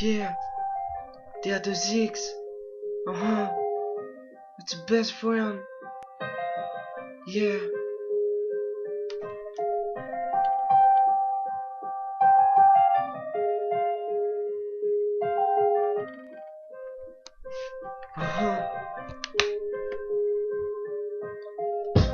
Yeah, they are the Ziggs. It's the best friend. Yeah.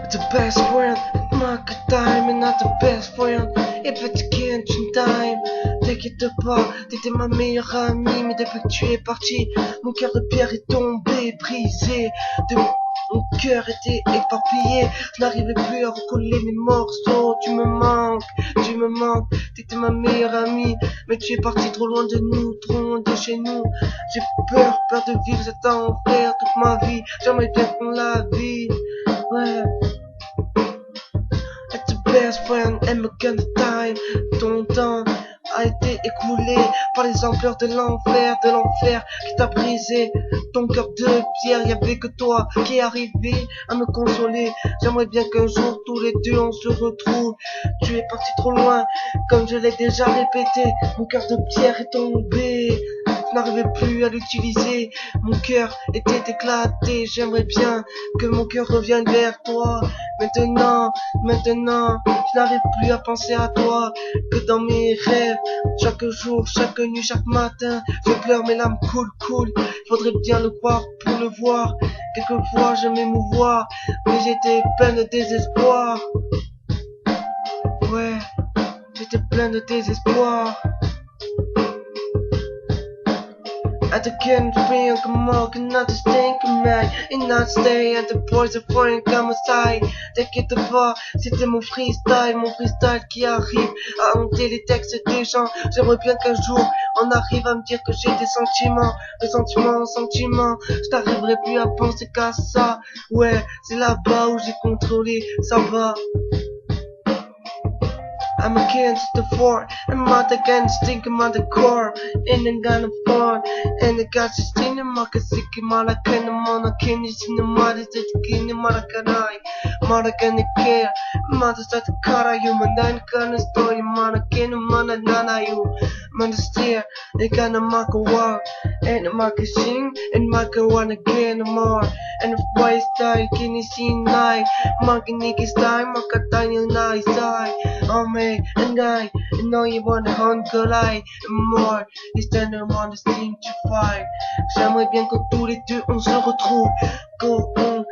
It's the best friend. My good time and not the best friend. If it's kitchen time, t'inquiète pas, t'étais ma meilleure amie, mais depuis que tu es parti, mon cœur de pierre est tombé, brisé. Mon cœur était éparpillé, je n'arrivais plus à recoller les morceaux. Tu me manques, t'étais ma meilleure amie, mais tu es parti trop loin de nous, trop loin de chez nous. J'ai peur de vivre cet enfer toute ma vie, j'aimerais bien qu'on la vive, ouais. It's the best friend and my good time. Ton temps a été écoulé par les ampleurs de l'enfer qui t'a brisé. Ton cœur de pierre, y'avait que toi qui arrivais à me consoler. J'aimerais bien qu'un jour tous les deux on se retrouve. Tu es parti trop loin, comme je l'ai déjà répété. Mon cœur de pierre est tombé, je n'arrivais plus à l'utiliser. Mon cœur était éclaté, j'aimerais bien que mon cœur revienne vers toi. Maintenant, je n'arrive plus à penser à toi que dans mes rêves. Chaque jour, chaque nuit, chaque matin, je pleure, mes larmes coulent. Faudrait bien le croire pour le voir. Quelquefois, je m'émouvoir, mais j'étais plein de désespoir. Ouais, j'étais plein de désespoir. At the can't feel come on, cannot just think of me. And not stay at the boys of foreign come aside. T'inquiète pas, c'était mon freestyle qui arrive à hanter les textes des gens. J'aimerais bien qu'un jour on arrive à me dire que j'ai des sentiments, Je n'arriverai plus à penser qu'à ça. Ouais, c'est là-bas où j'ai contrôlé, ça va. I'm against the fort, I'm not against thinking on the core, and I'm gonna fall, and I got to sing the market, sick Maracan, Monacan, is in the mother, the king, Maracanai, Maracan, care, mother, that the car, you, man, gonna story, Maracan, Manana, you, man, steer, they gonna mark a war, and the market sing, and mark a one again more, and the boys die, can you see night, marking niggas die, mark a tiny nice eye, oh man. And I know you want to hunger like more. It's time on the steam to fight. J'aimerais bien que tous les deux on se retrouve, qu'on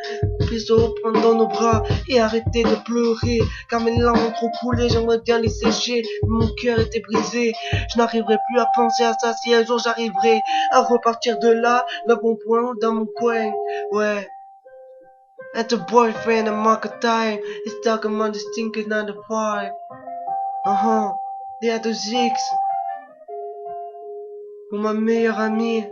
puisse reprendre dans nos bras et arrêter de pleurer, car mes larmes ont trop coulé. J'aimerais bien les sécher, mon cœur était brisé. Je n'arriverai plus à penser à ça. Si un jour j'arriverai à repartir de là, le bon point dans mon coin, ouais. And the boyfriend and market time is talking on the stinking 9 to 5. They are the Ziggs, pour ma meilleure amie.